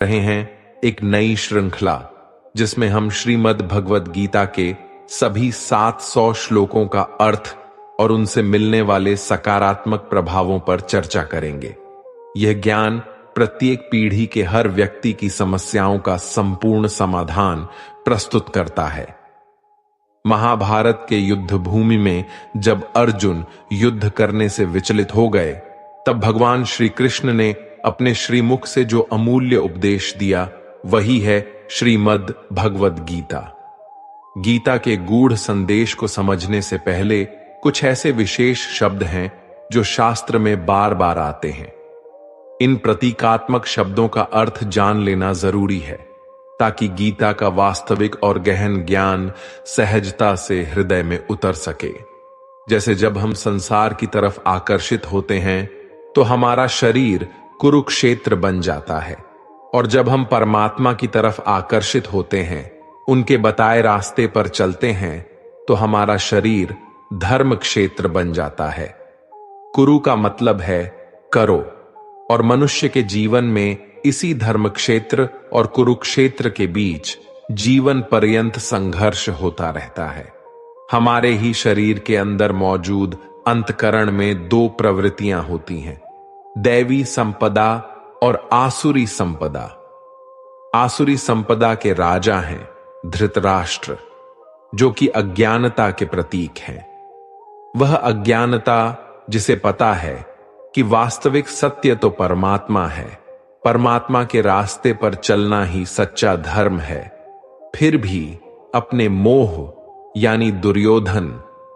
रहे हैं एक नई श्रृंखला जिसमें हम श्रीमद् भगवद गीता के सभी 700 श्लोकों का अर्थ और उनसे मिलने वाले सकारात्मक प्रभावों पर चर्चा करेंगे। यह ज्ञान प्रत्येक पीढ़ी के हर व्यक्ति की समस्याओं का संपूर्ण समाधान प्रस्तुत करता है। महाभारत के युद्ध भूमि में जब अर्जुन युद्ध करने से विचलित हो गए, तब भगवान श्री कृष्ण ने अपने श्रीमुख से जो अमूल्य उपदेश दिया वही है श्रीमद् भगवद गीता। गीता के गूढ़ संदेश को समझने से पहले कुछ ऐसे विशेष शब्द हैं जो शास्त्र में बार बार आते हैं। इन प्रतीकात्मक शब्दों का अर्थ जान लेना जरूरी है ताकि गीता का वास्तविक और गहन ज्ञान सहजता से हृदय में उतर सके। जैसे जब हम संसार की तरफ आकर्षित होते हैं तो हमारा शरीर कुरुक्षेत्र बन जाता है, और जब हम परमात्मा की तरफ आकर्षित होते हैं, उनके बताए रास्ते पर चलते हैं, तो हमारा शरीर धर्म क्षेत्र बन जाता है। कुरु का मतलब है करो, और मनुष्य के जीवन में इसी धर्म क्षेत्र और कुरुक्षेत्र के बीच जीवन पर्यंत संघर्ष होता रहता है। हमारे ही शरीर के अंदर मौजूद अंतकरण में दो प्रवृत्तियां होती हैं, दैवी संपदा और आसुरी संपदा। आसुरी संपदा के राजा हैं धृतराष्ट्र, जो कि अज्ञानता के प्रतीक हैं। वह अज्ञानता जिसे पता है कि वास्तविक सत्य तो परमात्मा है, परमात्मा के रास्ते पर चलना ही सच्चा धर्म है, फिर भी अपने मोह यानी दुर्योधन,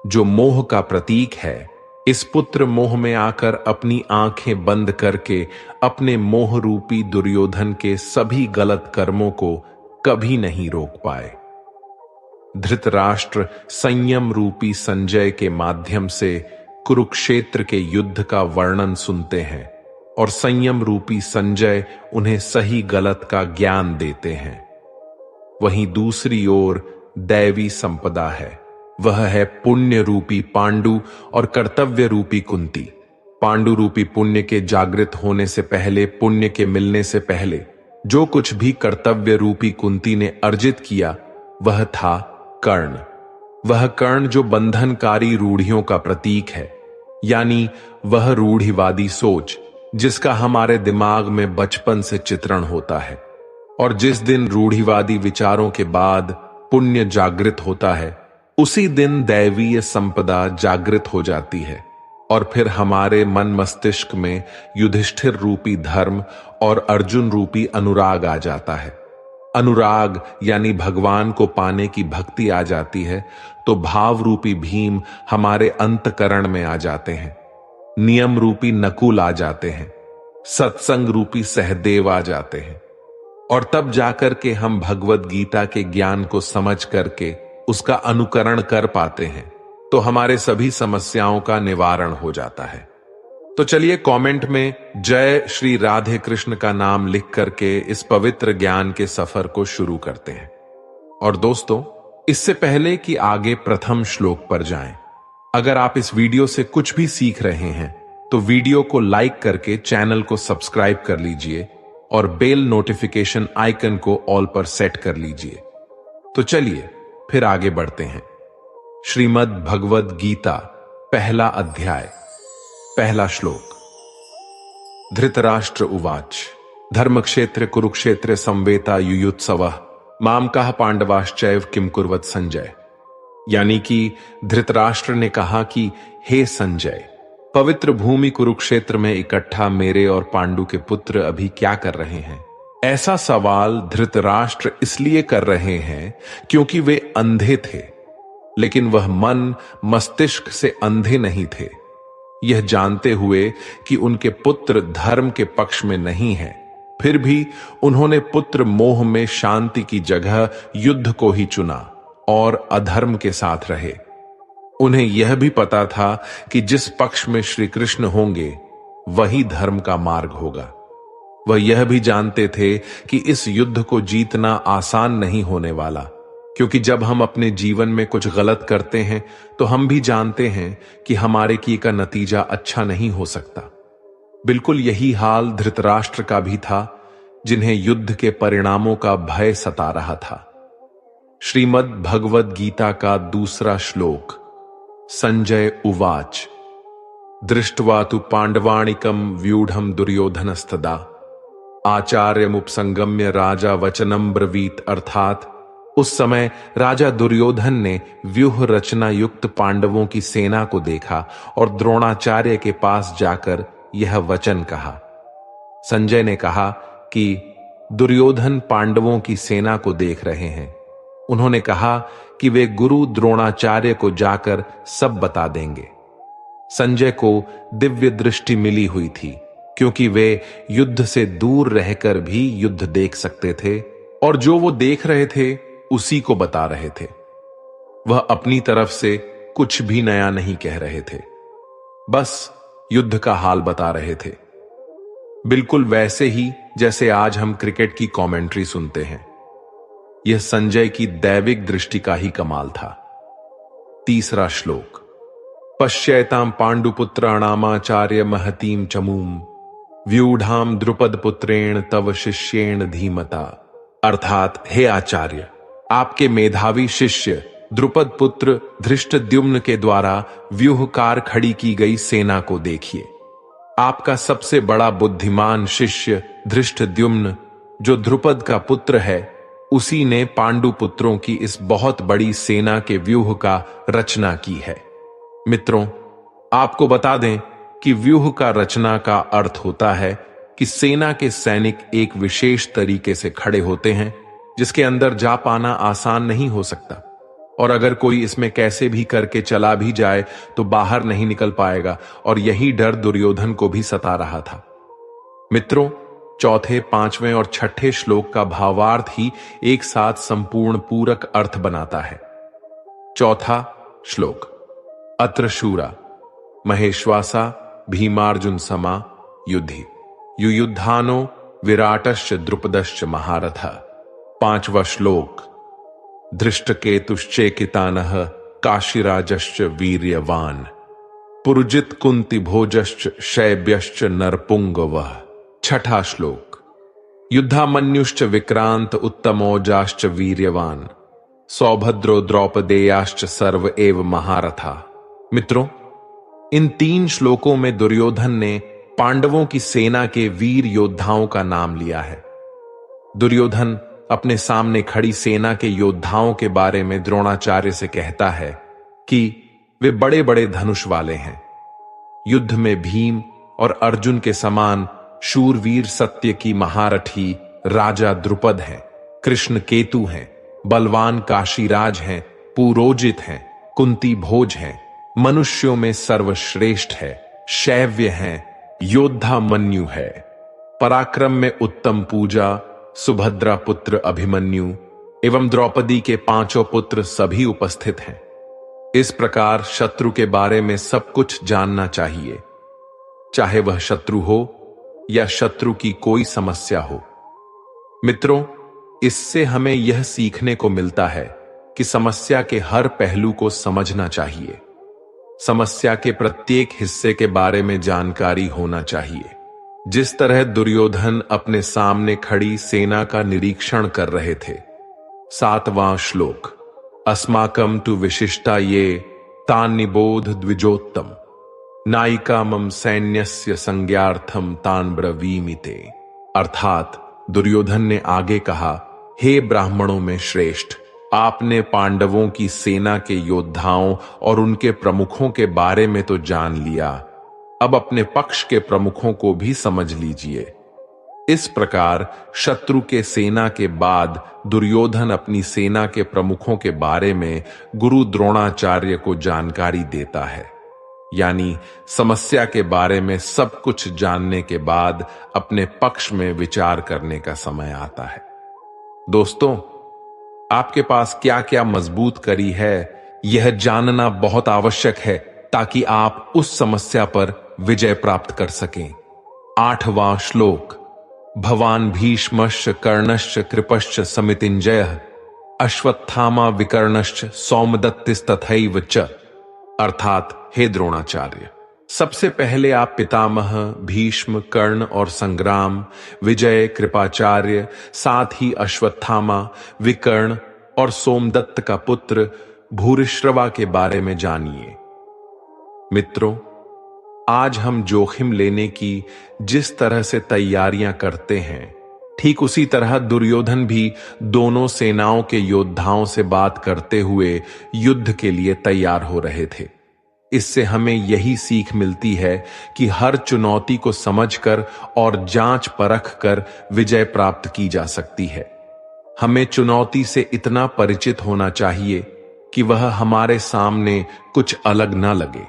जो मोह का प्रतीक है, इस पुत्र मोह में आकर अपनी आंखें बंद करके अपने मोह रूपी दुर्योधन के सभी गलत कर्मों को कभी नहीं रोक पाए। धृतराष्ट्र संयम रूपी संजय के माध्यम से कुरुक्षेत्र के युद्ध का वर्णन सुनते हैं, और संयम रूपी संजय उन्हें सही गलत का ज्ञान देते हैं। वहीं दूसरी ओर दैवी संपदा है, वह है पुण्य रूपी पांडु और कर्तव्य रूपी कुंती। पांडु रूपी पुण्य के जागृत होने से पहले, पुण्य के मिलने से पहले जो कुछ भी कर्तव्य रूपी कुंती ने अर्जित किया वह था कर्ण। वह कर्ण जो बंधनकारी रूढ़ियों का प्रतीक है, यानी वह रूढ़िवादी सोच जिसका हमारे दिमाग में बचपन से चित्रण होता है, और जिस दिन रूढ़िवादी विचारों के बाद पुण्य जागृत होता है, उसी दिन दैवीय संपदा जागृत हो जाती है, और फिर हमारे मन मस्तिष्क में युधिष्ठिर रूपी धर्म और अर्जुन रूपी अनुराग आ जाता है। अनुराग यानी भगवान को पाने की भक्ति आ जाती है, तो भाव रूपी भीम हमारे अंतकरण में आ जाते हैं, नियम रूपी नकुल आ जाते हैं, सत्संग रूपी सहदेव आ जाते हैं, और तब जाकर के हम भगवद गीता के ज्ञान को समझ करके उसका अनुकरण कर पाते हैं, तो हमारे सभी समस्याओं का निवारण हो जाता है। तो चलिए कमेंट में जय श्री राधे कृष्ण का नाम लिख करके इस पवित्र ज्ञान के सफर को शुरू करते हैं। और दोस्तों, इससे पहले कि आगे प्रथम श्लोक पर जाएं, अगर आप इस वीडियो से कुछ भी सीख रहे हैं तो वीडियो को लाइक करके चैनल को सब्सक्राइब कर लीजिए और बेल नोटिफिकेशन आइकन को ऑल पर सेट कर लीजिए। तो चलिए फिर आगे बढ़ते हैं। श्रीमद् भगवद गीता, पहला अध्याय, पहला श्लोक। धृतराष्ट्र उवाच धर्मक्षेत्र कुरुक्षेत्र संवेता युयुत्सवः माम कः पांडवाश्चैव किम कुर्वत संजय। यानी कि धृतराष्ट्र ने कहा कि हे संजय, पवित्र भूमि कुरुक्षेत्र में इकट्ठा मेरे और पांडु के पुत्र अभी क्या कर रहे हैं। ऐसा सवाल धृतराष्ट्र इसलिए कर रहे हैं क्योंकि वे अंधे थे, लेकिन वह मन मस्तिष्क से अंधे नहीं थे। यह जानते हुए कि उनके पुत्र धर्म के पक्ष में नहीं हैं, फिर भी उन्होंने पुत्र मोह में शांति की जगह युद्ध को ही चुना और अधर्म के साथ रहे। उन्हें यह भी पता था कि जिस पक्ष में श्री कृष्ण होंगे वही धर्म का मार्ग होगा। वह यह भी जानते थे कि इस युद्ध को जीतना आसान नहीं होने वाला, क्योंकि जब हम अपने जीवन में कुछ गलत करते हैं तो हम भी जानते हैं कि हमारे किए का नतीजा अच्छा नहीं हो सकता। बिल्कुल यही हाल धृतराष्ट्र का भी था, जिन्हें युद्ध के परिणामों का भय सता रहा था। श्रीमद् भगवद गीता का दूसरा श्लोक। संजय उवाच दृष्ट्वा तु पांडवाणिकं व्यूढ़ं दुर्योधनस्तदा आचार्यमुपसंगम्य राजा वचनम ब्रवीत। अर्थात उस समय राजा दुर्योधन ने व्यूह रचना युक्त पांडवों की सेना को देखा और द्रोणाचार्य के पास जाकर यह वचन कहा। संजय ने कहा कि दुर्योधन पांडवों की सेना को देख रहे हैं। उन्होंने कहा कि वे गुरु द्रोणाचार्य को जाकर सब बता देंगे। संजय को दिव्य दृष्टि मिली हुई थी, क्योंकि वे युद्ध से दूर रहकर भी युद्ध देख सकते थे और जो वो देख रहे थे उसी को बता रहे थे। वह अपनी तरफ से कुछ भी नया नहीं कह रहे थे, बस युद्ध का हाल बता रहे थे। बिल्कुल वैसे ही जैसे आज हम क्रिकेट की कमेंट्री सुनते हैं। यह संजय की दैविक दृष्टि का ही कमाल था। तीसरा श्लोक। पश्यैतां पांडुपुत्राणामाचार्य महतीं चमूम व्यूढ़ां द्रुपद पुत्रेण तव शिष्येण धीमता। अर्थात हे आचार्य, आपके मेधावी शिष्य द्रुपद पुत्र धृष्टद्युम्न के द्वारा व्यूहकार खड़ी की गई सेना को देखिए। आपका सबसे बड़ा बुद्धिमान शिष्य धृष्टद्युम्न, जो द्रुपद का पुत्र है, उसी ने पांडु पुत्रों की इस बहुत बड़ी सेना के व्यूह का रचना की है। मित्रों, आपको बता दें कि व्यूह का रचना का अर्थ होता है कि सेना के सैनिक एक विशेष तरीके से खड़े होते हैं, जिसके अंदर जा पाना आसान नहीं हो सकता, और अगर कोई इसमें कैसे भी करके चला भी जाए तो बाहर नहीं निकल पाएगा। और यही डर दुर्योधन को भी सता रहा था। मित्रों, चौथे, पांचवें और छठे श्लोक का भावार्थ ही एक साथ संपूर्ण पूरक अर्थ बनाता है। चौथा श्लोक। अत्र शूरा महेश्वासा भीमार्जुन समा युद्धि युयुद्धानो विराटश्च द्रुपदश्च महारथ। पांचवा श्लोक। धृष्टकेतुश्चेकितानः काशीराजश्च वीर्यवान पुरुजित कुंती भोजश्च शैब्यश्च नरपुंगवः। छठा श्लोक। युद्धामन्युश्च विक्रांत उत्तमौजाश्च वीर्यवान सौभद्रो द्रौपदेयाश्च सर्व एव महारथा। मित्रों, इन तीन श्लोकों में दुर्योधन ने पांडवों की सेना के वीर योद्धाओं का नाम लिया है। दुर्योधन अपने सामने खड़ी सेना के योद्धाओं के बारे में द्रोणाचार्य से कहता है कि वे बड़े बड़े धनुष वाले हैं। युद्ध में भीम और अर्जुन के समान शूरवीर सत्य की महारथी राजा द्रुपद हैं, कृष्ण केतु हैं, बलवान काशीराज हैं, पुरोजित हैं, कुंती भोज हैं, मनुष्यों में सर्वश्रेष्ठ है, शैव्य हैं, योद्धा मन्यु है, पराक्रम में उत्तम पूजा सुभद्रा पुत्र अभिमन्यु एवं द्रौपदी के पांचों पुत्र सभी उपस्थित हैं। इस प्रकार शत्रु के बारे में सब कुछ जानना चाहिए, चाहे वह शत्रु हो या शत्रु की कोई समस्या हो। मित्रों, इससे हमें यह सीखने को मिलता है कि समस्या के हर पहलू को समझना चाहिए। समस्या के प्रत्येक हिस्से के बारे में जानकारी होना चाहिए। जिस तरह दुर्योधन अपने सामने खड़ी सेना का निरीक्षण कर रहे थे। सातवां श्लोक। अस्माकं तु विशिष्टा ये तान् निबोध द्विजोत्तम नायिका मम सैन्यस्य संज्ञार्थम तान् ब्रवीमिते। अर्थात दुर्योधन ने आगे कहा, हे ब्राह्मणों में श्रेष्ठ, आपने पांडवों की सेना के योद्धाओं और उनके प्रमुखों के बारे में तो जान लिया, अब अपने पक्ष के प्रमुखों को भी समझ लीजिए। इस प्रकार शत्रु के सेना के बाद दुर्योधन अपनी सेना के प्रमुखों के बारे में गुरु द्रोणाचार्य को जानकारी देता है। यानी समस्या के बारे में सब कुछ जानने के बाद अपने पक्ष में विचार करने का समय आता है। दोस्तों, आपके पास क्या क्या मजबूत कड़ी है, यह जानना बहुत आवश्यक है ताकि आप उस समस्या पर विजय प्राप्त कर सकें। आठवां श्लोक। भवान भीष्मश्च कर्णश्च कृपश्च समितिंजयः अश्वत्थामा विकर्णश्च सौमदत्तिस्तथैव च। अर्थात हे द्रोणाचार्य, सबसे पहले आप पितामह भीष्म, कर्ण और संग्राम, विजय, कृपाचार्य, साथ ही अश्वत्थामा, विकर्ण और सोमदत्त का पुत्र भूरिश्रवा के बारे में जानिए। मित्रों, आज हम जोखिम लेने की जिस तरह से तैयारियां करते हैं, ठीक उसी तरह दुर्योधन भी दोनों सेनाओं के योद्धाओं से बात करते हुए युद्ध के लिए तैयार हो रहे थे। इससे हमें यही सीख मिलती है कि हर चुनौती को समझकर और जांच परख कर विजय प्राप्त की जा सकती है। हमें चुनौती से इतना परिचित होना चाहिए कि वह हमारे सामने कुछ अलग न लगे,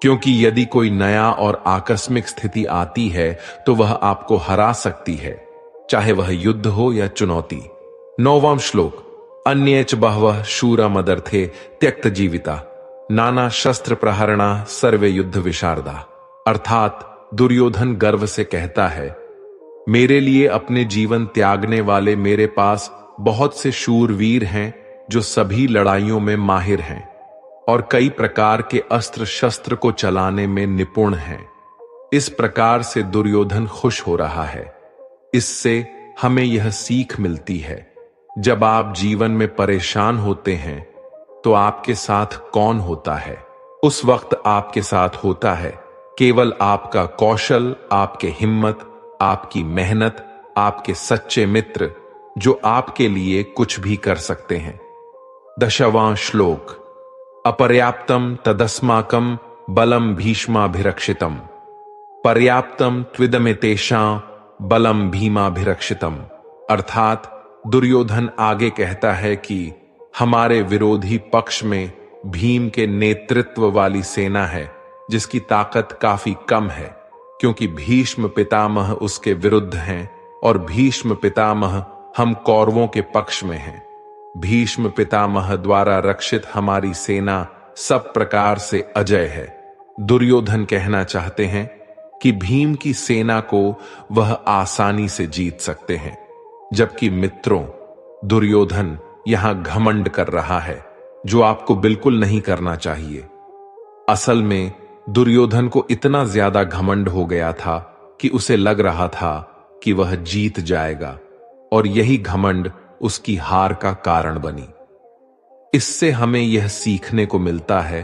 क्योंकि यदि कोई नया और आकस्मिक स्थिति आती है तो वह आपको हरा सकती है, चाहे वह युद्ध हो या चुनौती। 9वां श्लोक। अन्येच बहवः शूरा मदर्थे त्यक्त जीविता नाना शस्त्र प्रहरणा सर्वे युद्ध विशारदा। अर्थात दुर्योधन गर्व से कहता है, मेरे लिए अपने जीवन त्यागने वाले मेरे पास बहुत से शूरवीर हैं जो सभी लड़ाइयों में माहिर हैं और कई प्रकार के अस्त्र शस्त्र को चलाने में निपुण हैं। इस प्रकार से दुर्योधन खुश हो रहा है। इससे हमें यह सीख मिलती है, जब आप जीवन में परेशान होते हैं तो आपके साथ कौन होता है? उस वक्त आपके साथ होता है केवल आपका कौशल, आपके हिम्मत, आपकी मेहनत, आपके सच्चे मित्र, जो आपके लिए कुछ भी कर सकते हैं। 10वां श्लोक। अपर्याप्तम तदस्माकं बलम भीष्माभिरक्षितम पर्याप्तम त्विदमेतेषां बलम भीमाभिरक्षितम। अर्थात दुर्योधन आगे कहता है कि हमारे विरोधी पक्ष में भीम के नेतृत्व वाली सेना है जिसकी ताकत काफी कम है, क्योंकि भीष्म पितामह उसके विरुद्ध हैं और भीष्म पितामह हम कौरवों के पक्ष में हैं। भीष्म पितामह द्वारा रक्षित हमारी सेना सब प्रकार से अजय है। दुर्योधन कहना चाहते हैं कि भीम की सेना को वह आसानी से जीत सकते हैं, जबकि मित्रों, दुर्योधन यहां घमंड कर रहा है, जो आपको बिल्कुल नहीं करना चाहिए। असल में दुर्योधन को इतना ज्यादा घमंड हो गया था कि उसे लग रहा था कि वह जीत जाएगा, और यही घमंड उसकी हार का कारण बनी। इससे हमें यह सीखने को मिलता है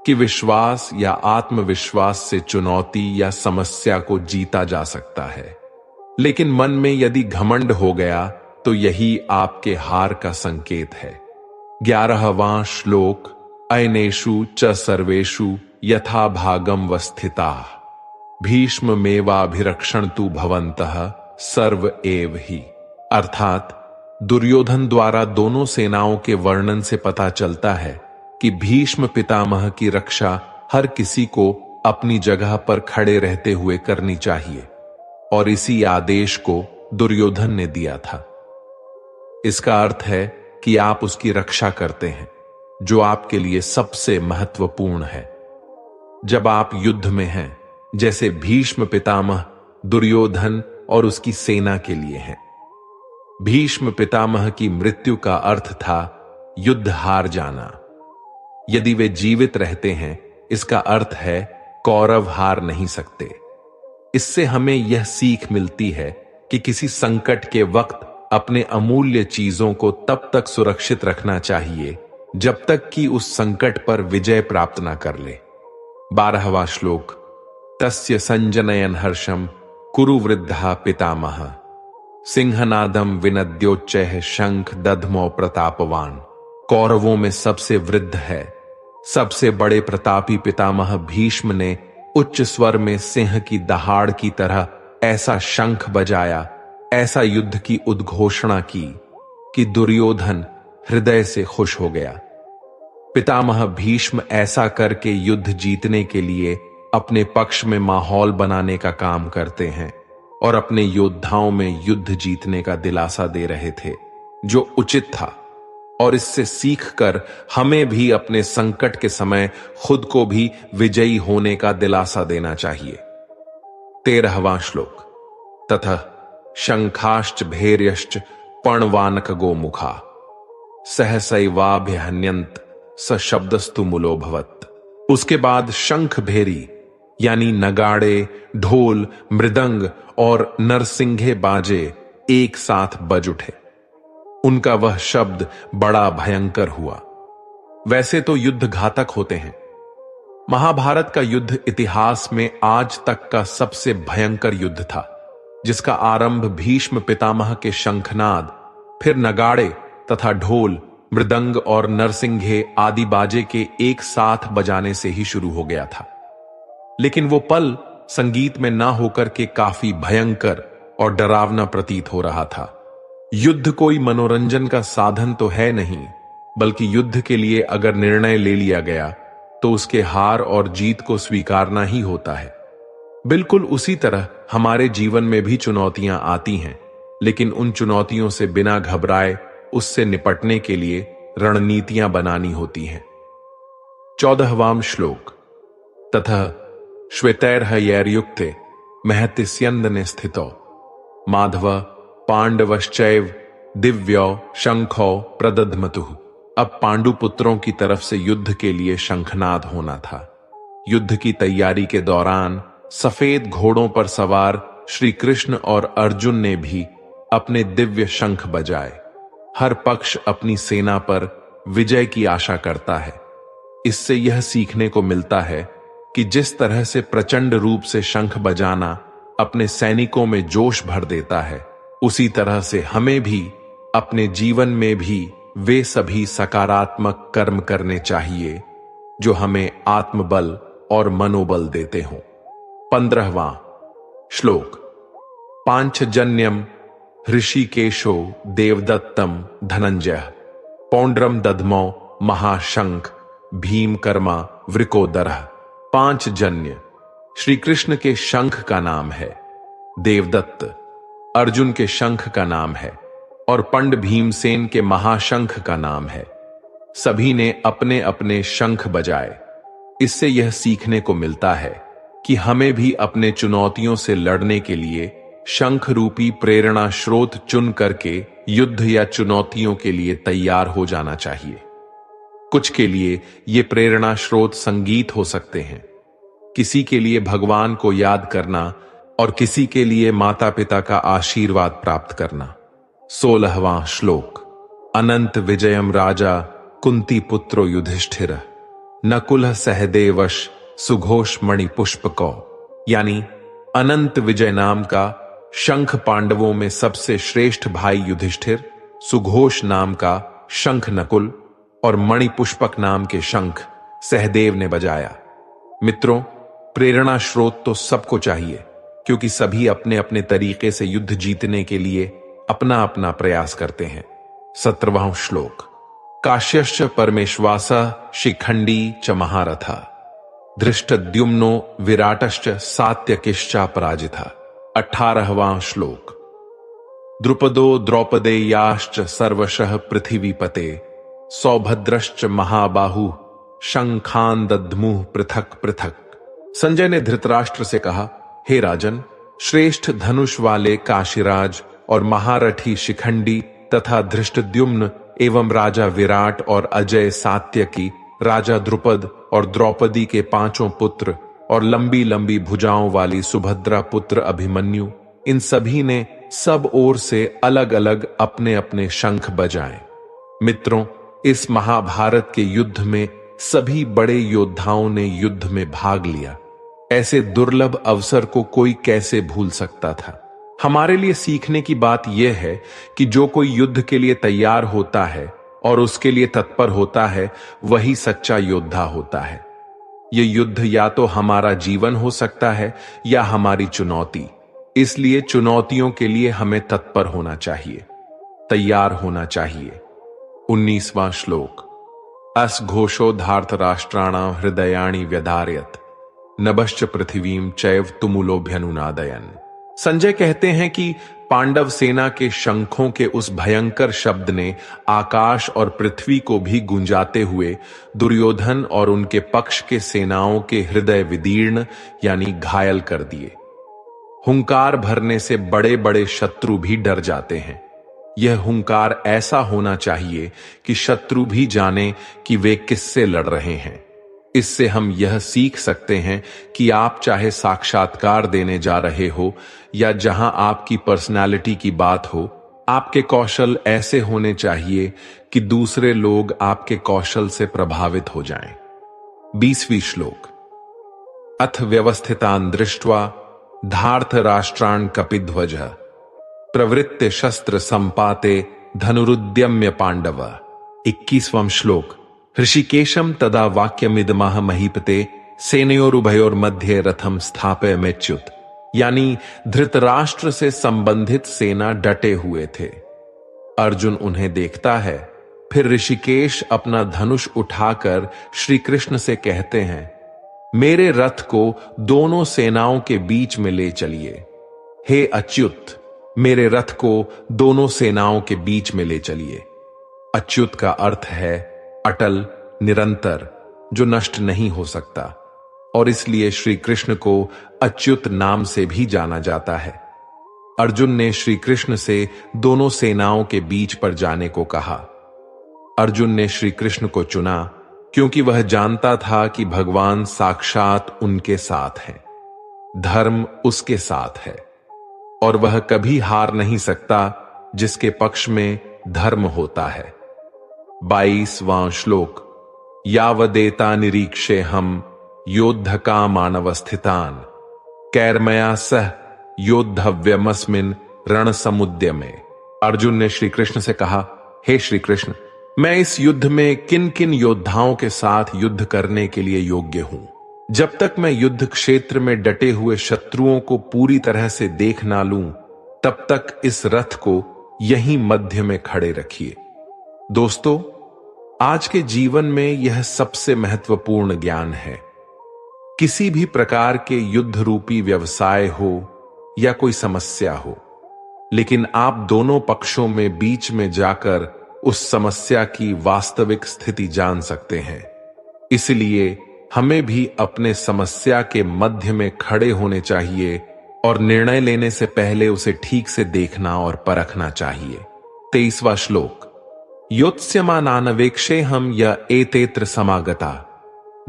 कि विश्वास या आत्मविश्वास से चुनौती या समस्या को जीता जा सकता है, लेकिन मन में यदि घमंड हो गया तो यही आपके हार का संकेत है। 11वां श्लोक। अयनेषु च सर्वेषु यथा भागम वस्थिताः भीष्ममेवाभिरक्षन्तु भवन्तः सर्व एव ही। अर्थात दुर्योधन द्वारा दोनों सेनाओं के वर्णन से पता चलता है कि भीष्म पितामह की रक्षा हर किसी को अपनी जगह पर खड़े रहते हुए करनी चाहिए, और इसी आदेश को दुर्योधन ने दिया था। इसका अर्थ है कि आप उसकी रक्षा करते हैं, जो आपके लिए सबसे महत्वपूर्ण है। जब आप युद्ध में हैं, जैसे भीष्म पितामह दुर्योधन और उसकी सेना के लिए हैं। भीष्म पितामह की मृत्यु का अर्थ था युद्ध हार जाना। यदि वे जीवित रहते हैं, इसका अर्थ है कौरव हार नहीं सकते। इससे हमें यह सीख मिलती है कि किसी संकट के वक्त अपने अमूल्य चीजों को तब तक सुरक्षित रखना चाहिए जब तक कि उस संकट पर विजय प्राप्त न कर ले। 12वां श्लोक। तस्य संजनयन हर्षम कुरु वृद्धा पितामह सिंहनादम विनद्योच्चैः शंख दधमो प्रतापवान। कौरवों में सबसे वृद्ध है, सबसे बड़े प्रतापी पितामह भीष्म ने उच्च स्वर में सिंह की दहाड़ की तरह ऐसा शंख बजाया, ऐसा युद्ध की उद्घोषणा की कि दुर्योधन हृदय से खुश हो गया। पितामह भीष्म ऐसा करके युद्ध जीतने के लिए अपने पक्ष में माहौल बनाने का काम करते हैं और अपने योद्धाओं में युद्ध जीतने का दिलासा दे रहे थे, जो उचित था। और इससे सीखकर हमें भी अपने संकट के समय खुद को भी विजयी होने का दिलासा देना चाहिए। 13वां श्लोक। तथा शंखाश्च भैर्यश्च पर्णवानक गोमुखा सहसैवाभ्यहन्यन्त स शब्दस्तु मूलो भवत्। उसके बाद शंख भेरी यानी नगाड़े, ढोल, मृदंग और नरसिंघे बाजे एक साथ बज उठे। उनका वह शब्द बड़ा भयंकर हुआ। वैसे तो युद्ध घातक होते हैं। महाभारत का युद्ध इतिहास में आज तक का सबसे भयंकर युद्ध था, जिसका आरंभ भीष्म पितामह के शंखनाद, फिर नगाड़े तथा ढोल, मृदंग और नरसिंघे आदि बाजे के एक साथ बजाने से ही शुरू हो गया था। लेकिन वो पल संगीत में ना होकर के काफी भयंकर और डरावना प्रतीत हो रहा था। युद्ध कोई मनोरंजन का साधन तो है नहीं, बल्कि युद्ध के लिए अगर निर्णय ले लिया गया तो उसके हार और जीत को स्वीकारना ही होता है। बिल्कुल उसी तरह हमारे जीवन में भी चुनौतियां आती हैं, लेकिन उन चुनौतियों से बिना घबराए उससे निपटने के लिए रणनीतियां बनानी होती हैं। 14वां श्लोक। ततः श्वेतैर्हयैर्युक्ते महतिस्यन्दने स्थितो माधव पांडवश्चैव दिव्यो शंखो प्रदध्मतुः। अब पांडु पुत्रों की तरफ से युद्ध के लिए शंखनाद होना था। युद्ध की तैयारी के दौरान सफेद घोड़ों पर सवार श्री कृष्ण और अर्जुन ने भी अपने दिव्य शंख बजाए। हर पक्ष अपनी सेना पर विजय की आशा करता है। इससे यह सीखने को मिलता है कि जिस तरह से प्रचंड रूप से शंख बजाना अपने सैनिकों में जोश भर देता है, उसी तरह से हमें भी अपने जीवन में भी वे सभी सकारात्मक कर्म करने चाहिए जो हमें आत्मबल और मनोबल देते हों। 15वां श्लोक। पांचजन्यम ऋषिकेशो देवदत्तम धनंजय पौंड्रम दधमो महाशंख भीमकर्मा वृकोदरः। पांचजन्य श्री कृष्ण के शंख का नाम है, देवदत्त अर्जुन के शंख का नाम है और पंड भीमसेन के महाशंख का नाम है। सभी ने अपने अपने शंख बजाए। इससे यह सीखने को मिलता है कि हमें भी अपने चुनौतियों से लड़ने के लिए शंख रूपी प्रेरणा स्रोत चुन करके युद्ध या चुनौतियों के लिए तैयार हो जाना चाहिए। कुछ के लिए ये प्रेरणा स्रोत संगीत हो सकते हैं, किसी के लिए भगवान को याद करना और किसी के लिए माता पिता का आशीर्वाद प्राप्त करना। 16वां श्लोक। अनंत विजयम राजा कुंती पुत्रो युधिष्ठिर नकुल सहदेवश सुघोष मणि पुष्पको। यानी अनंत विजय नाम का शंख पांडवों में सबसे श्रेष्ठ भाई युधिष्ठिर, सुघोष नाम का शंख नकुल और मणि पुष्पक नाम के शंख सहदेव ने बजाया। मित्रों, प्रेरणा स्रोत तो सबको चाहिए, क्योंकि सभी अपने अपने तरीके से युद्ध जीतने के लिए अपना अपना प्रयास करते हैं। 17वां श्लोक। काश्यश्च परमेश्वासः शिखंडी च महारथा धृष्टद्युम्नो विराटश्च सात्यकिश्चा पराजिता। 18वां श्लोक। द्रुपदो द्रौपदेयाश्च सर्वशः पृथिवीपते सौभद्रश्च महाबाहु शंखान दद्मुः पृथक पृथक। संजय ने धृतराष्ट्र से कहा, हे राजन, श्रेष्ठ धनुष वाले काशीराज और महारथी शिखंडी तथा धृष्टद्युम्न एवं राजा विराट और अजय सात्यकी, राजा द्रुपद और द्रौपदी के 5 पुत्र और लंबी लंबी भुजाओं वाली सुभद्रा पुत्र अभिमन्यु, इन सभी ने सब ओर से अलग अलग अपने अपने शंख बजाए। मित्रों, इस महाभारत के युद्ध में सभी बड़े योद्धाओं ने युद्ध में भाग लिया। ऐसे दुर्लभ अवसर को कोई कैसे भूल सकता था। हमारे लिए सीखने की बात यह है कि जो कोई युद्ध के लिए तैयार होता है और उसके लिए तत्पर होता है, वही सच्चा योद्धा होता है। यह युद्ध या तो हमारा जीवन हो सकता है या हमारी चुनौती। इसलिए चुनौतियों के लिए हमें तत्पर होना चाहिए, तैयार होना चाहिए। 19वां श्लोक। अस घोषो धार्तराष्ट्राणां हृदयानि व्यधारयत् नभश्च पृथिवीं चैव तुमुलोभ्यनुनादयन्। संजय कहते हैं कि पांडव सेना के शंखों के उस भयंकर शब्द ने आकाश और पृथ्वी को भी गुंजाते हुए दुर्योधन और उनके पक्ष के सेनाओं के हृदय विदीर्ण यानी घायल कर दिए। हुंकार भरने से बड़े बड़े शत्रु भी डर जाते हैं। यह हुंकार ऐसा होना चाहिए कि शत्रु भी जाने कि वे किससे लड़ रहे हैं। इससे हम यह सीख सकते हैं कि आप चाहे साक्षात्कार देने जा रहे हो या जहां आपकी पर्सनालिटी की बात हो, आपके कौशल ऐसे होने चाहिए कि दूसरे लोग आपके कौशल से प्रभावित हो जाएं। 20वीं श्लोक। अथ व्यवस्थितान् दृष्ट्वा धार्थ राष्ट्रान् कपिध्वजः प्रवृत्ति शस्त्र संपाते धनुरुद्यम्य पांडव। 21वां श्लोक। ऋषिकेशम तदा वाक्यमिदमः महीपते सेनयोरुभयोर मध्य रथम स्थापयमेच्युत। यानी धृतराष्ट्र से संबंधित सेना डटे हुए थे। अर्जुन उन्हें देखता है, फिर ऋषिकेश अपना धनुष उठाकर श्री कृष्ण से कहते हैं, मेरे रथ को दोनों सेनाओं के बीच में ले चलिए। हे अच्युत, मेरे रथ को दोनों सेनाओं के बीच में ले चलिए। अच्युत का अर्थ है अटल, निरंतर, जो नष्ट नहीं हो सकता, और इसलिए श्री कृष्ण को अच्युत नाम से भी जाना जाता है। अर्जुन ने श्री कृष्ण से दोनों सेनाओं के बीच पर जाने को कहा। अर्जुन ने श्री कृष्ण को चुना क्योंकि वह जानता था कि भगवान साक्षात उनके साथ हैं, धर्म उसके साथ है और वह कभी हार नहीं सकता जिसके पक्ष में धर्म होता है। 22वां श्लोक। यावदेता निरीक्षे हम योद्धका मानवस्थितान कैर्मया सह योद्धव्यमस्मिन रण समुद्य में। अर्जुन ने श्री कृष्ण से कहा, हे श्री कृष्ण, मैं इस युद्ध में किन किन योद्धाओं के साथ युद्ध करने के लिए योग्य हूं? जब तक मैं युद्ध क्षेत्र में डटे हुए शत्रुओं को पूरी तरह से देख ना लूं, तब तक इस रथ को यहीं मध्य में खड़े रखिए। दोस्तों, आज के जीवन में यह सबसे महत्वपूर्ण ज्ञान है। किसी भी प्रकार के युद्ध रूपी व्यवसाय हो या कोई समस्या हो, लेकिन आप दोनों पक्षों में बीच में जाकर उस समस्या की वास्तविक स्थिति जान सकते हैं। इसलिए हमें भी अपने समस्या के मध्य में खड़े होने चाहिए और निर्णय लेने से पहले उसे ठीक से देखना और परखना चाहिए। 23वां श्लोक। योत्स्यमानानवेक्षे हम य एतेत्र समागता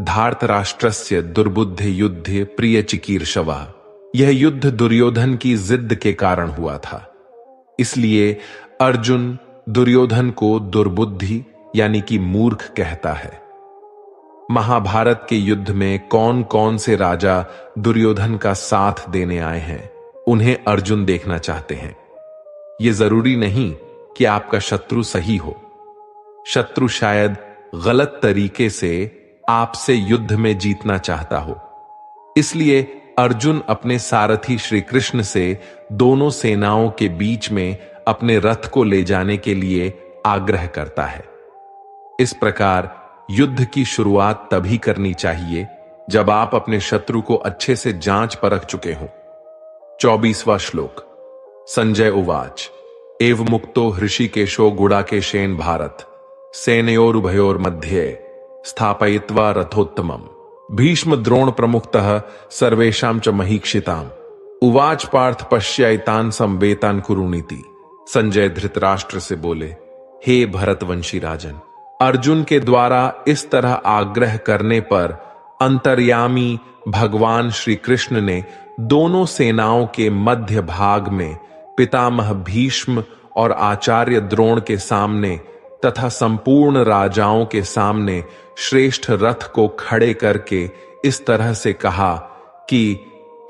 धार्तराष्ट्रस्य दुर्बुद्धि युद्धे प्रिय चिकीर्षवा। यह युद्ध दुर्योधन की जिद के कारण हुआ था, इसलिए अर्जुन दुर्योधन को दुर्बुद्धि यानी कि मूर्ख कहता है। महाभारत के युद्ध में कौन कौन से राजा दुर्योधन का साथ देने आए हैं, उन्हें अर्जुन देखना चाहते हैं। यह जरूरी नहीं कि आपका शत्रु सही हो, शत्रु शायद गलत तरीके से आपसे युद्ध में जीतना चाहता हो। इसलिए अर्जुन अपने सारथी श्री कृष्ण से दोनों सेनाओं के बीच में अपने रथ को ले जाने के लिए आग्रह करता है। इस प्रकार युद्ध की शुरुआत तभी करनी चाहिए जब आप अपने शत्रु को अच्छे से जांच परख चुके हो। 24वां श्लोक। संजय उवाच एव मुक्तो हृषिकेशो गुडाकेशेन भारत सेनयोरुभयोर मध्ये स्थापयित्वा रथोत्तमम् भीष्म द्रोण प्रमुखतः सर्वेषां च महीक्षिताम् उवाच पार्थ पश्यैतान् संवेतान् कुरुनीति। संजय धृतराष्ट्र से बोले, हे भरतवंशी राजन, अर्जुन के द्वारा इस तरह आग्रह करने पर अंतर्यामी भगवान श्री कृष्ण ने दोनों सेनाओं के मध्य भाग में पितामह भीष्म और आचार्य द्रोण के सामने तथा संपूर्ण राजाओं के सामने श्रेष्ठ रथ को खड़े करके इस तरह से कहा कि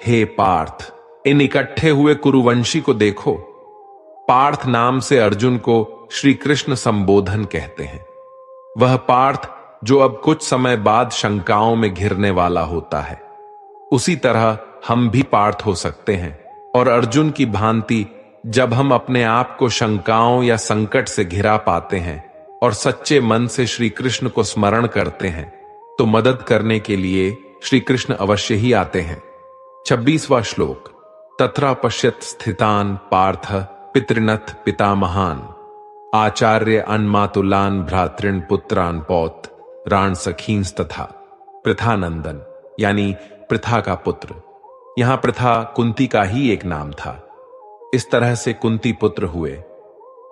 हे पार्थ, इन इकट्ठे हुए कुरुवंशी को देखो। पार्थ नाम से अर्जुन को श्री कृष्ण संबोधन कहते हैं। वह पार्थ जो अब कुछ समय बाद शंकाओं में घिरने वाला होता है। उसी तरह हम भी पार्थ हो सकते हैं और अर्जुन की भांति जब हम अपने आप को शंकाओं या संकट से घिरा पाते हैं और सच्चे मन से श्री कृष्ण को स्मरण करते हैं, तो मदद करने के लिए श्री कृष्ण अवश्य ही आते हैं। 26वां श्लोक। तत्र पश्यत स्थितान पार्थ पितृनथ पितामहान आचार्य अन्मातुलान भ्रातृन पुत्रान पौत राण सखींस तथा। प्रथानंदन यानी प्रथा का पुत्र। यहां प्रथा कुंती का ही एक नाम था। इस तरह से कुंती पुत्र हुए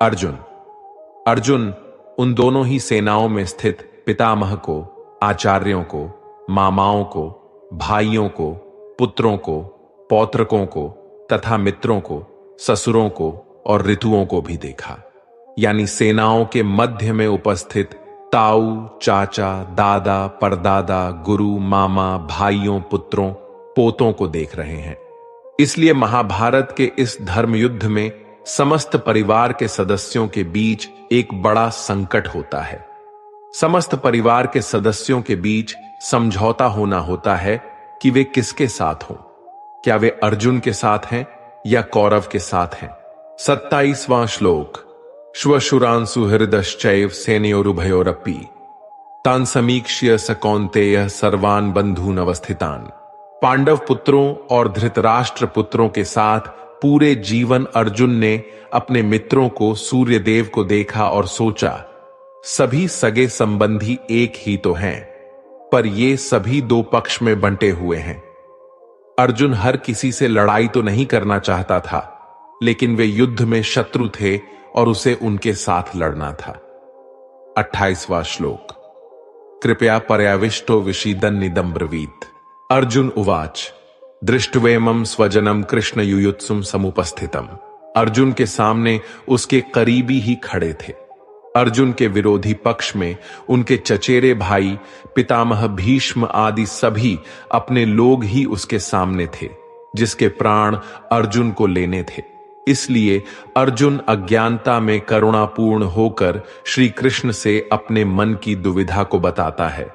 अर्जुन उन दोनों ही सेनाओं में स्थित पितामह को, आचार्यों को मामाओं को, भाइयों को, पुत्रों को, पौत्रकों को तथा मित्रों को, ससुरों को और ऋतुओं को भी देखा। यानी सेनाओं के मध्य में उपस्थित ताऊ, चाचा, दादा, परदादा, गुरु, मामा, भाइयों, पुत्रों, पोतों को देख रहे हैं। इसलिए महाभारत के इस धर्म युद्ध में समस्त परिवार के सदस्यों के बीच एक बड़ा संकट होता है। समस्त परिवार के सदस्यों के बीच समझौता होना होता है कि वे किसके साथ हों। क्या वे अर्जुन के साथ हैं या कौरव के साथ हैं। 27वां श्लोक। श्वशुरांसु हृदश्चैव सेनयोरुभयोरपि तान् समीक्ष्य स कौन्तेय सर्वान् बंधून् अवस्थितान्। पांडव पुत्रों और धृतराष्ट्र पुत्रों के साथ पूरे जीवन अर्जुन ने अपने मित्रों को, सूर्यदेव को देखा और सोचा, सभी सगे संबंधी एक ही तो हैं, पर ये सभी दो पक्ष में बंटे हुए हैं। अर्जुन हर किसी से लड़ाई तो नहीं करना चाहता था, लेकिन वे युद्ध में शत्रु थे और उसे उनके साथ लड़ना था। 28वां श्लोक। कृपया पर्याविष्टो विषीदन् निदम् ब्रवीत्। अर्जुन उवाच दृष्ट्वेमं स्वजनम कृष्ण युयुत्सुम समुपस्थितम। अर्जुन के सामने उसके करीबी ही खड़े थे। अर्जुन के विरोधी पक्ष में उनके चचेरे भाई पितामह भीष्म आदि सभी अपने लोग ही उसके सामने थे, जिसके प्राण अर्जुन को लेने थे। इसलिए अर्जुन अज्ञानता में करुणापूर्ण होकर श्री कृष्ण से अपने मन की दुविधा को बताता है,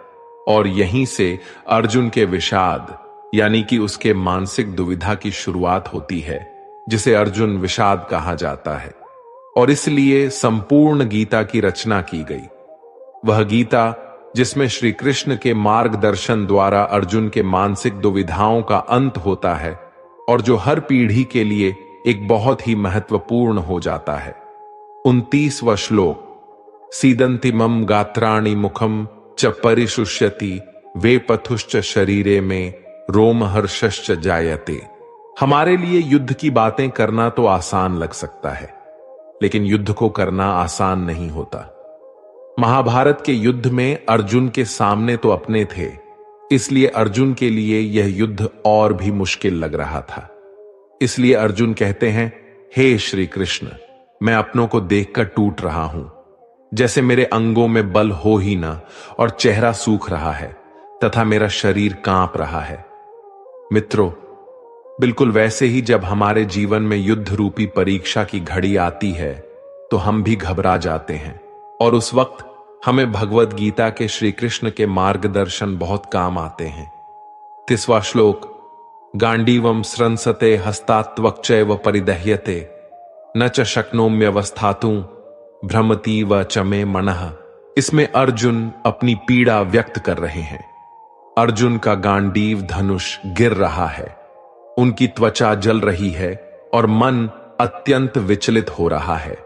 और यहीं से अर्जुन के विषाद यानी कि उसके मानसिक दुविधा की शुरुआत होती है, जिसे अर्जुन विषाद कहा जाता है। और इसलिए संपूर्ण गीता की रचना की गई। वह गीता जिसमें श्री कृष्ण के मार्गदर्शन द्वारा अर्जुन के मानसिक दुविधाओं का अंत होता है, और जो हर पीढ़ी के लिए एक बहुत ही महत्वपूर्ण हो जाता है। 29वां श्लोक। सीदंति मम गात्राणि मुखम च परिशुष्यति वे पथुश्च शरीरे में रोमहर्षश्च जायते। हमारे लिए युद्ध की बातें करना तो आसान लग सकता है, लेकिन युद्ध को करना आसान नहीं होता। महाभारत के युद्ध में अर्जुन के सामने तो अपने थे, इसलिए अर्जुन के लिए यह युद्ध और भी मुश्किल लग रहा था। इसलिए अर्जुन कहते हैं, हे श्री कृष्ण, मैं अपनों को देखकर टूट रहा हूं, जैसे मेरे अंगों में बल हो ही ना, और चेहरा सूख रहा है तथा मेरा शरीर कांप रहा है। मित्रों, बिल्कुल वैसे ही जब हमारे जीवन में युद्ध रूपी परीक्षा की घड़ी आती है तो हम भी घबरा जाते हैं, और उस वक्त हमें भगवत गीता के श्री कृष्ण के मार्गदर्शन बहुत काम आते हैं। 30वां श्लोक। गांडीवम स्रंसते हस्तात्वक्चैव परिदह्यते न च शक्नोम्यवस्थातुं भ्रमति व चमे मनः। इसमें अर्जुन अपनी पीड़ा व्यक्त कर रहे हैं। अर्जुन का गांडीव धनुष गिर रहा है, उनकी त्वचा जल रही है और मन अत्यंत विचलित हो रहा है।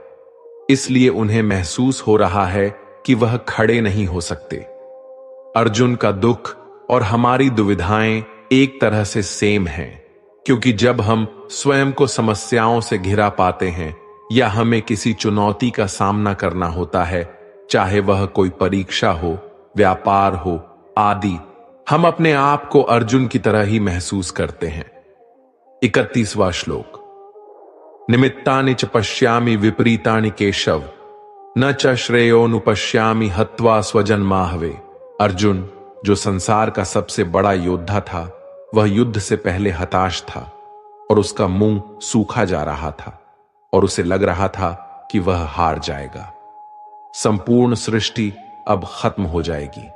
इसलिए उन्हें महसूस हो रहा है कि वह खड़े नहीं हो सकते। अर्जुन का दुख और हमारी दुविधाएं एक तरह से सेम हैं, क्योंकि जब हम स्वयं को समस्याओं से घिरा पाते हैं या हमें किसी चुनौती का सामना करना होता है, चाहे वह कोई परीक्षा हो, व्यापार हो आदि, हम अपने आप को अर्जुन की तरह ही महसूस करते हैं। 31वां श्लोक। निमित्तानि च पश्यामि विपरीतानि केशव न च श्रेयोनुपश्यामि हत्वा स्वजन्माहवे। अर्जुन, जो संसार का सबसे बड़ा योद्धा था, वह युद्ध से पहले हताश था और उसका मुंह सूखा जा रहा था और उसे लग रहा था कि वह हार जाएगा। संपूर्ण सृष्टि अब खत्म हो जाएगी।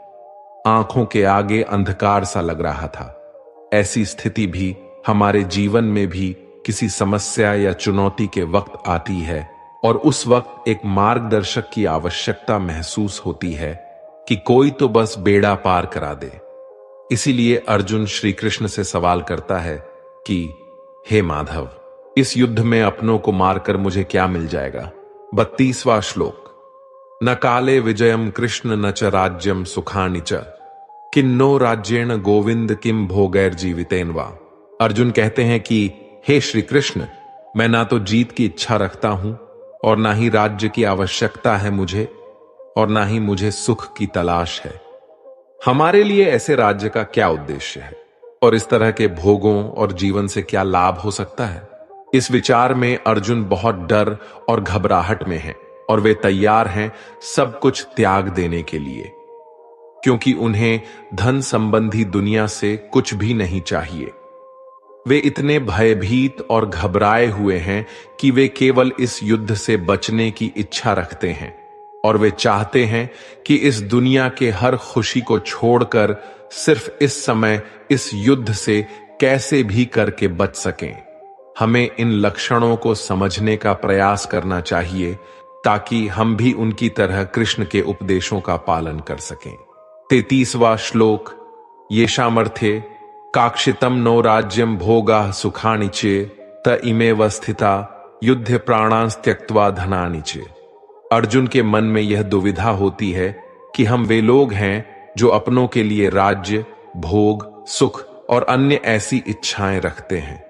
आंखों के आगे अंधकार सा लग रहा था। ऐसी स्थिति भी हमारे जीवन में भी किसी समस्या या चुनौती के वक्त आती है, और उस वक्त एक मार्गदर्शक की आवश्यकता महसूस होती है कि कोई तो बस बेड़ा पार करा दे। इसीलिए अर्जुन श्री कृष्ण से सवाल करता है कि हे माधव, इस युद्ध में अपनों को मारकर मुझे क्या मिल जाएगा। 32वां श्लोक। न काले विजयम कृष्ण न च राज्यम सुखानि च किन्नो राज्येण गोविंद किम भोगैर जीवितेन वा। अर्जुन कहते हैं कि हे श्री कृष्ण, मैं ना तो जीत की इच्छा रखता हूं और ना ही राज्य की आवश्यकता है मुझे, और ना ही मुझे सुख की तलाश है। हमारे लिए ऐसे राज्य का क्या उद्देश्य है और इस तरह के भोगों और जीवन से क्या लाभ हो सकता है? इस विचार में अर्जुन बहुत डर और घबराहट में हैं और वे तैयार हैं सब कुछ त्याग देने के लिए, क्योंकि उन्हें धन संबंधी दुनिया से कुछ भी नहीं चाहिए। वे इतने भयभीत और घबराए हुए हैं कि वे केवल इस युद्ध से बचने की इच्छा रखते हैं और वे चाहते हैं कि इस दुनिया के हर खुशी को छोड़कर सिर्फ इस समय इस युद्ध से कैसे भी करके बच सकें। हमें इन लक्षणों को समझने का प्रयास करना चाहिए ताकि हम भी उनकी तरह कृष्ण के उपदेशों का पालन कर सकें। 33वां श्लोक। येषामर्थे काक्षितम नो राज्यम भोगा सुखानि चे त इमेव स्थिता युद्ध प्राणांस त्यक्त्वा धनानि चे। अर्जुन के मन में यह दुविधा होती है कि हम वे लोग हैं जो अपनों के लिए राज्य, भोग, सुख और अन्य ऐसी इच्छाएं रखते हैं,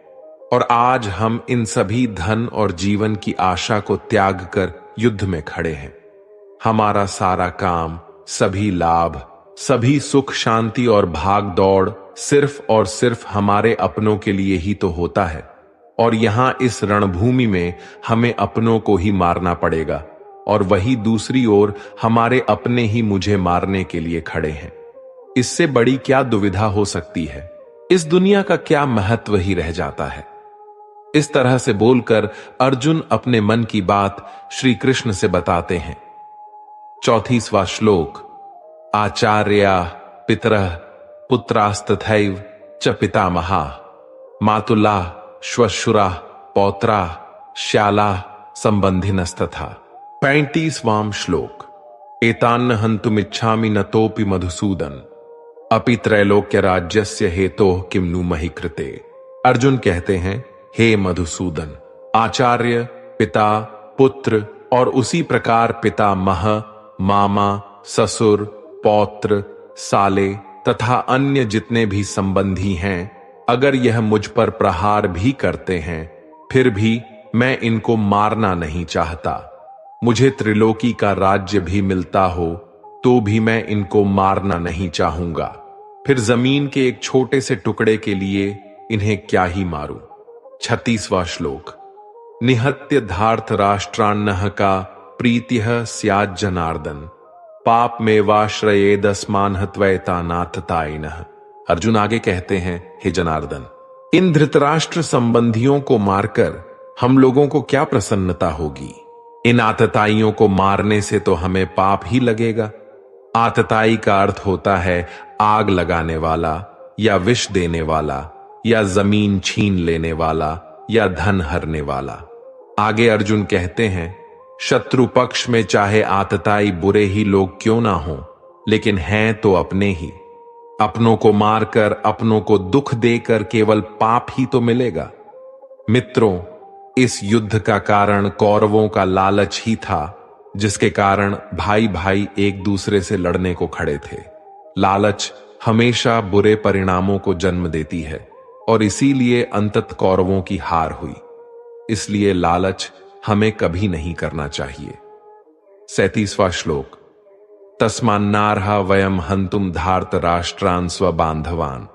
और आज हम इन सभी धन और जीवन की आशा को त्याग कर युद्ध में खड़े हैं। हमारा सारा काम, सभी लाभ, सभी सुख शांति और भाग दौड़ सिर्फ और सिर्फ हमारे अपनों के लिए ही तो होता है, और यहां इस रणभूमि में हमें अपनों को ही मारना पड़ेगा, और वही दूसरी ओर हमारे अपने ही मुझे मारने के लिए खड़े हैं। इससे बड़ी क्या दुविधा हो सकती है? इस दुनिया का क्या महत्व ही रह जाता है? इस तरह से बोलकर अर्जुन अपने मन की बात श्री कृष्ण से बताते हैं। 34वां श्लोक। आचार्या पितरः पुत्रास्तथैव च पितामहा मातुला श्वशुरा पौत्रा श्याला संबंधिनस्तथा। 35वां श्लोक। एतान्न हन्तुमिच्छामि नतोपि मधुसूदन अपि त्रैलोक्य राज्यस्य हेतोः किम नु महि कृते। अर्जुन कहते हैं, हे मधुसूदन, आचार्य, पिता, पुत्र और उसी प्रकार पिता मह, मामा, ससुर, पौत्र, साले तथा अन्य जितने भी संबंधी हैं, अगर यह मुझ पर प्रहार भी करते हैं, फिर भी मैं इनको मारना नहीं चाहता। मुझे त्रिलोकी का राज्य भी मिलता हो तो भी मैं इनको मारना नहीं चाहूंगा। फिर जमीन के एक छोटे से टुकड़े के लिए इन्हें क्या ही मारूं। 36वां श्लोक। निहत्य धार्थ राष्ट्रान्नः का प्रीतिः स्यात् जनार्दन पाप में वाश्रयेदस्मान हत्वैतानाथताइनः। अर्जुन आगे कहते हैं, हे जनार्दन, इन धृतराष्ट्र संबंधियों को मारकर हम लोगों को क्या प्रसन्नता होगी? इन आतताइयों को मारने से तो हमें पाप ही लगेगा। आतताई का अर्थ होता है आग लगाने वाला या विष देने वाला या जमीन छीन लेने वाला या धन हरने वाला। आगे अर्जुन कहते हैं, शत्रु पक्ष में चाहे आतताई बुरे ही लोग क्यों ना हो, लेकिन हैं तो अपने ही। अपनों को मारकर अपनों को दुख देकर केवल पाप ही तो मिलेगा। मित्रों, इस युद्ध का कारण कौरवों का लालच ही था, जिसके कारण भाई भाई एक दूसरे से लड़ने को खड़े थे। लालच हमेशा बुरे परिणामों को जन्म देती है और इसीलिए अंततः कौरवों की हार हुई। इसलिए लालच हमें कभी नहीं करना चाहिए। 37वां श्लोक। तस्मान्नार्हा वयम हंतुम धार्त राष्ट्रान् स्वबांधवान्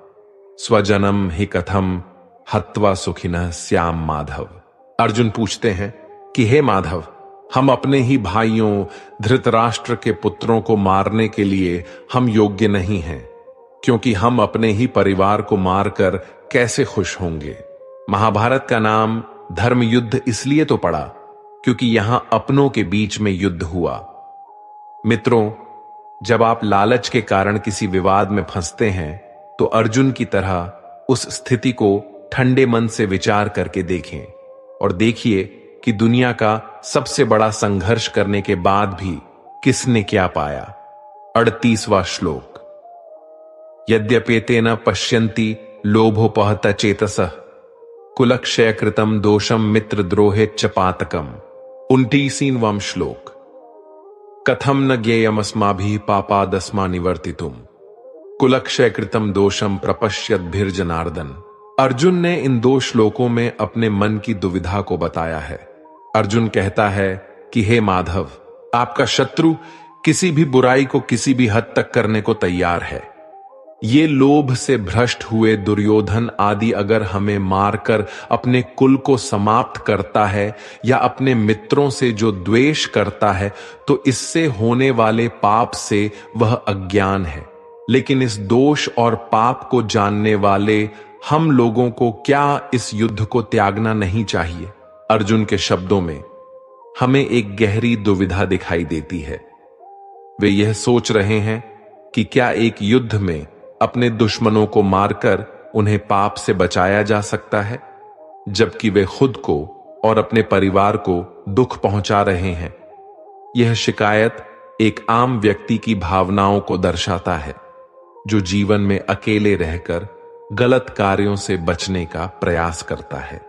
स्वजनम हि कथम हत्वा सुखिनः स्याम माधव। अर्जुन पूछते हैं कि हे माधव, हम अपने ही भाइयों धृतराष्ट्र के पुत्रों को मारने के लिए हम योग्य नहीं हैं, क्योंकि हम अपने ही परिवार को मारकर कैसे खुश होंगे। महाभारत का नाम धर्म युद्ध इसलिए तो पड़ा क्योंकि यहां अपनों के बीच में युद्ध हुआ। मित्रों, जब आप लालच के कारण किसी विवाद में फंसते हैं तो अर्जुन की तरह उस स्थिति को ठंडे मन से विचार करके देखें और देखिए कि दुनिया का सबसे बड़ा संघर्ष करने के बाद भी किसने क्या पाया। 38वां श्लोक। यद्यपेतेन पश्यन्ति लोभोपहत चेतसः कुलक्षय कृतम दोषम मित्र द्रोहेच्च पातकम। 29वां श्लोक। कथम न ज्ञेयमस्माभिः पापादस्मा निवर्तितुम कुलक्षय कृतम दोषम प्रपश्यद्भिर्जनार्दन। अर्जुन ने इन 2 श्लोकों में अपने मन की दुविधा को बताया है। अर्जुन कहता है कि हे माधव, आपका शत्रु किसी भी बुराई को किसी भी हद तक करने को तैयार है। ये लोभ से भ्रष्ट हुए दुर्योधन आदि अगर हमें मारकर अपने कुल को समाप्त करता है या अपने मित्रों से जो द्वेष करता है, तो इससे होने वाले पाप से वह अज्ञान है। लेकिन इस दोष और पाप को जानने वाले हम लोगों को क्या इस युद्ध को त्यागना नहीं चाहिए? अर्जुन के शब्दों में हमें एक गहरी दुविधा दिखाई देती है। वे यह सोच रहे हैं कि क्या एक युद्ध में अपने दुश्मनों को मारकर उन्हें पाप से बचाया जा सकता है, जबकि वे खुद को और अपने परिवार को दुख पहुंचा रहे हैं। यह शिकायत एक आम व्यक्ति की भावनाओं को दर्शाता है, जो जीवन में अकेले रहकर गलत कार्यों से बचने का प्रयास करता है।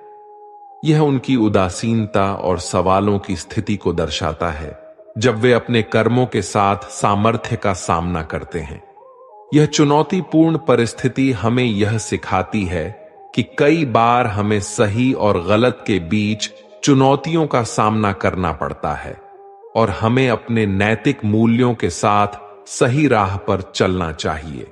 यह उनकी उदासीनता और सवालों की स्थिति को दर्शाता है, जब वे अपने कर्मों के साथ सामर्थ्य का सामना करते हैं। यह चुनौतीपूर्ण परिस्थिति हमें यह सिखाती है कि कई बार हमें सही और गलत के बीच चुनौतियों का सामना करना पड़ता है और हमें अपने नैतिक मूल्यों के साथ सही राह पर चलना चाहिए।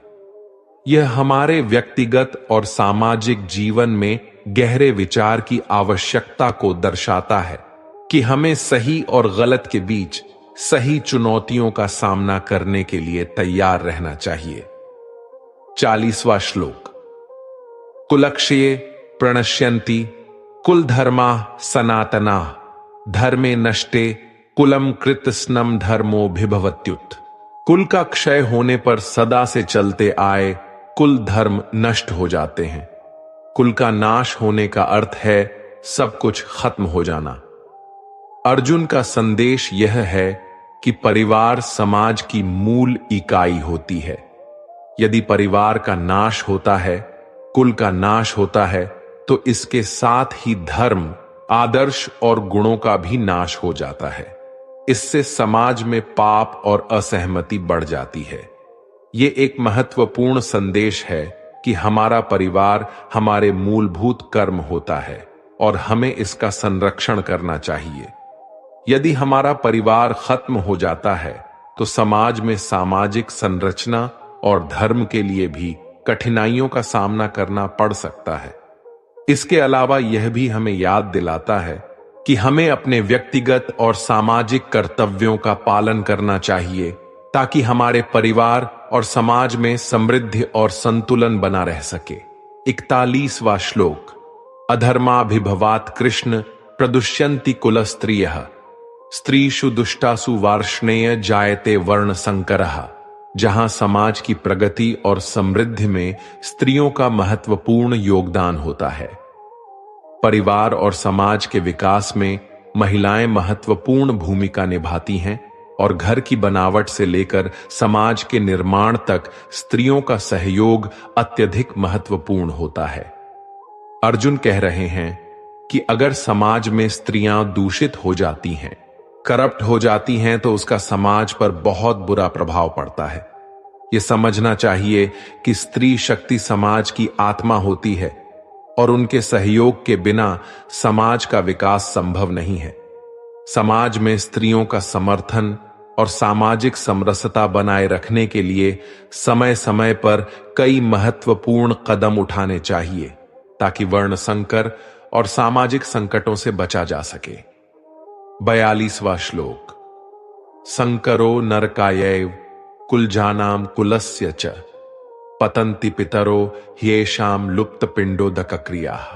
यह हमारे व्यक्तिगत और सामाजिक जीवन में गहरे विचार की आवश्यकता को दर्शाता है कि हमें सही और गलत के बीच सही चुनौतियों का सामना करने के लिए तैयार रहना चाहिए। 40वां श्लोक। कुलक्षये प्रणश्यन्ति कुल धर्मा सनातना धर्मे नष्टे कुलम कृतस्नम धर्मो भिभवत्युत। कुल का क्षय होने पर सदा से चलते आए कुल धर्म नष्ट हो जाते हैं। कुल का नाश होने का अर्थ है सब कुछ खत्म हो जाना। अर्जुन का संदेश यह है कि परिवार समाज की मूल इकाई होती है। यदि परिवार का नाश होता है, कुल का नाश होता है, तो इसके साथ ही धर्म, आदर्श और गुणों का भी नाश हो जाता है। इससे समाज में पाप और असहमति बढ़ जाती है। ये एक महत्वपूर्ण संदेश है कि हमारा परिवार हमारे मूलभूत कर्म होता है और हमें इसका संरक्षण करना चाहिए। यदि हमारा परिवार खत्म हो जाता है तो समाज में सामाजिक संरचना और धर्म के लिए भी कठिनाइयों का सामना करना पड़ सकता है। इसके अलावा यह भी हमें याद दिलाता है कि हमें अपने व्यक्तिगत और सामाजिक कर्तव्यों का पालन करना चाहिए, ताकि हमारे परिवार और समाज में समृद्धि और संतुलन बना रह सके। 41वां श्लोक। अधर्माभिभवात् कृष्ण प्रदुष्यन्ति कुलस्त्रियः स्त्रीषु दुष्टासु वार्ष्णेय जायते वर्ण संकरः। जहां समाज की प्रगति और समृद्धि में स्त्रियों का महत्वपूर्ण योगदान होता है। परिवार और समाज के विकास में महिलाएं महत्वपूर्ण भूमिका निभाती हैं और घर की बनावट से लेकर समाज के निर्माण तक स्त्रियों का सहयोग अत्यधिक महत्वपूर्ण होता है। अर्जुन कह रहे हैं कि अगर समाज में स्त्रियां दूषित हो जाती हैं, करप्ट हो जाती हैं, तो उसका समाज पर बहुत बुरा प्रभाव पड़ता है। यह समझना चाहिए कि स्त्री शक्ति समाज की आत्मा होती है और उनके सहयोग के बिना समाज का विकास संभव नहीं है। समाज में स्त्रियों का समर्थन और सामाजिक समरसता बनाए रखने के लिए समय समय पर कई महत्वपूर्ण कदम उठाने चाहिए, ताकि वर्ण संकर और सामाजिक संकटों से बचा जा सके। 42वां श्लोक। संकरो नरकायैव कुलजानाम कुलस्य च पतंति पितरो ह्येषाम लुप्त पिंडोदक क्रियाः।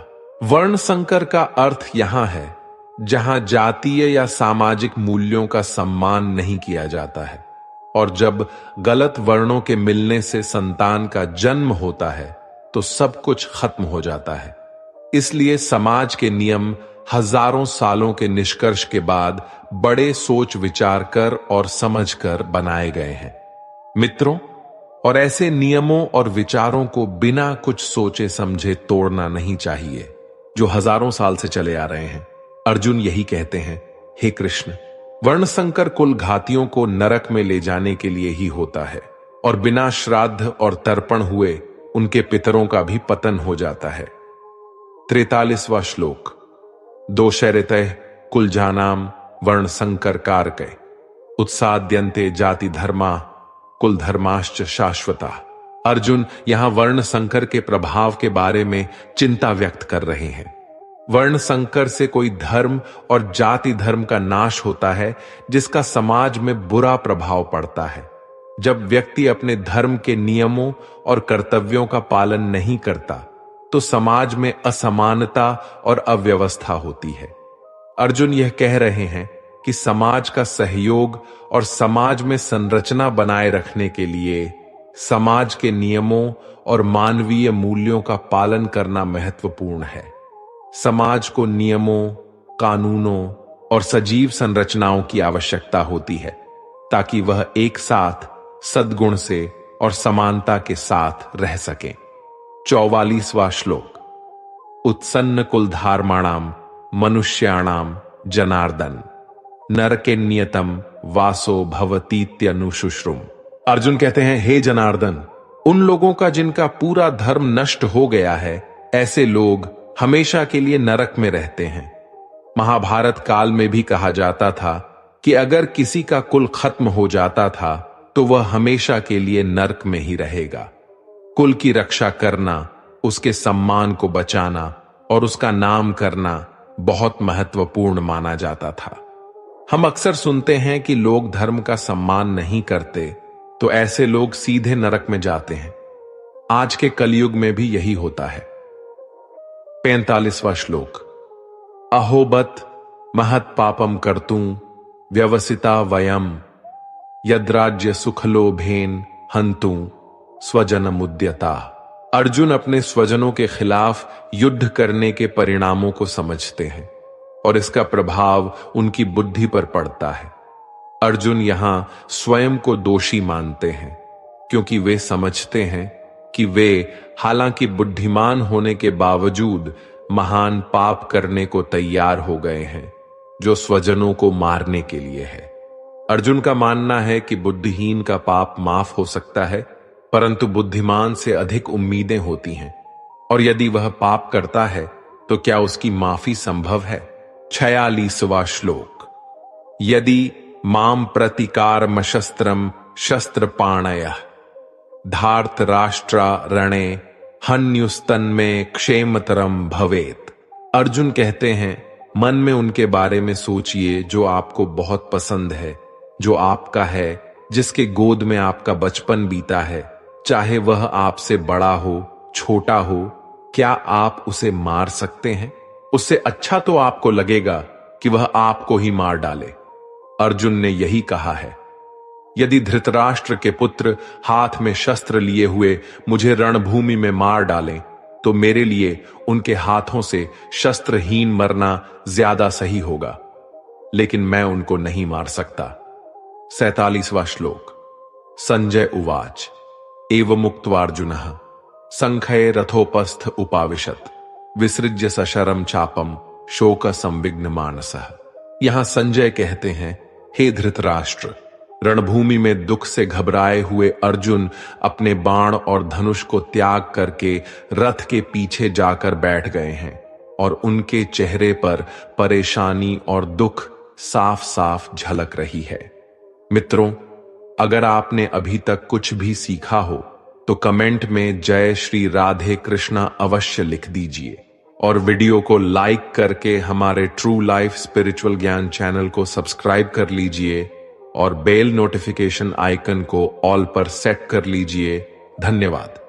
वर्ण संकर का अर्थ यहां है जहां जातीय या सामाजिक मूल्यों का सम्मान नहीं किया जाता है, और जब गलत वर्णों के मिलने से संतान का जन्म होता है तो सब कुछ खत्म हो जाता है। इसलिए समाज के नियम हजारों सालों के निष्कर्ष के बाद बड़े सोच विचार कर और समझ कर बनाए गए हैं मित्रों, और ऐसे नियमों और विचारों को बिना कुछ सोचे समझे तोड़ना नहीं चाहिए, जो हजारों साल से चले आ रहे हैं। अर्जुन यही कहते हैं, हे कृष्ण, वर्णसंकर कुल घातियों को नरक में ले जाने के लिए ही होता है, और बिना श्राद्ध और तर्पण हुए उनके पितरों का भी पतन हो जाता है। 43वां श्लोक। दोषैरितः कुलजानाम वर्णसंकर कारकै उत्साद्यन्ते जाति धर्मा कुल धर्माश्च शाश्वता। अर्जुन यहां वर्ण संकर के प्रभाव के बारे में चिंता व्यक्त कर रहे हैं। वर्ण संकर से कोई धर्म और जाति धर्म का नाश होता है जिसका समाज में बुरा प्रभाव पड़ता है। जब व्यक्ति अपने धर्म के नियमों और कर्तव्यों का पालन नहीं करता तो समाज में असमानता और अव्यवस्था होती है। अर्जुन यह कह रहे हैं कि समाज का सहयोग और समाज में संरचना बनाए रखने के लिए समाज के नियमों और मानवीय मूल्यों का पालन करना महत्वपूर्ण है। समाज को नियमों, कानूनों और सजीव संरचनाओं की आवश्यकता होती है ताकि वह एक साथ सद्गुण से और समानता के साथ रह सके। 44वां श्लोक। उत्सन्न कुलधार्माणाम मनुष्याणाम जनार्दन नरके नियतम वासो भवतीत्यनुशुश्रुम। अर्जुन कहते हैं, हे जनार्दन, उन लोगों का जिनका पूरा धर्म नष्ट हो गया है, ऐसे लोग हमेशा के लिए नरक में रहते हैं। महाभारत काल में भी कहा जाता था कि अगर किसी का कुल खत्म हो जाता था तो वह हमेशा के लिए नरक में ही रहेगा। कुल की रक्षा करना, उसके सम्मान को बचाना और उसका नाम करना बहुत महत्वपूर्ण माना जाता था। हम अक्सर सुनते हैं कि लोग धर्म का सम्मान नहीं करते तो ऐसे लोग सीधे नरक में जाते हैं। आज के कलयुग में भी यही होता है। 45वां श्लोक। अहोबत महत पापम कर्तुं व्यवसिता वयम यद्राज्य सुखलोभेन हंतु स्वजन मुद्यता। अर्जुन अपने स्वजनों के खिलाफ युद्ध करने के परिणामों को समझते हैं और इसका प्रभाव उनकी बुद्धि पर पड़ता है। अर्जुन यहां स्वयं को दोषी मानते हैं क्योंकि वे समझते हैं कि वे हालांकि बुद्धिमान होने के बावजूद महान पाप करने को तैयार हो गए हैं जो स्वजनों को मारने के लिए है। अर्जुन का मानना है कि बुद्धिहीन का पाप माफ हो सकता है परंतु बुद्धिमान से अधिक उम्मीदें होती हैं और यदि वह पाप करता है तो क्या उसकी माफी संभव है। 46वां श्लोक। यदि माम प्रतिकारम शस्त्रम शस्त्रपाणयः धार्त राष्ट्रा रणे हन्युस्तन्मे क्षेमतरम भवेत। अर्जुन कहते हैं, मन में उनके बारे में सोचिए जो आपको बहुत पसंद है, जो आपका है, जिसके गोद में आपका बचपन बीता है, चाहे वह आपसे बड़ा हो छोटा हो, क्या आप उसे मार सकते हैं? उससे अच्छा तो आपको लगेगा कि वह आपको ही मार डाले। अर्जुन ने यही कहा है। यदि धृतराष्ट्र के पुत्र हाथ में शस्त्र लिए हुए मुझे रणभूमि में मार डालें तो मेरे लिए उनके हाथों से शस्त्रहीन मरना ज्यादा सही होगा, लेकिन मैं उनको नहीं मार सकता। 47वां श्लोक। संजय उवाच एव मुक्त्वार्जुनः संख्ये रथोपस्थ उपाविशत विसृज्य सशरम चापम शोक संविघ्न मानसः। यहां संजय कहते हैं, हे धृतराष्ट्र, रणभूमि में दुख से घबराए हुए अर्जुन अपने बाण और धनुष को त्याग करके रथ के पीछे जाकर बैठ गए हैं और उनके चेहरे पर परेशानी और दुख साफ साफ झलक रही है। मित्रों, अगर आपने अभी तक कुछ भी सीखा हो तो कमेंट में जय श्री राधे कृष्णा अवश्य लिख दीजिए और वीडियो को लाइक करके हमारे ट्रू लाइफ स्पिरिचुअल ज्ञान चैनल को सब्सक्राइब कर लीजिए और बेल नोटिफिकेशन आइकन को ऑल पर सेट कर लीजिए। धन्यवाद।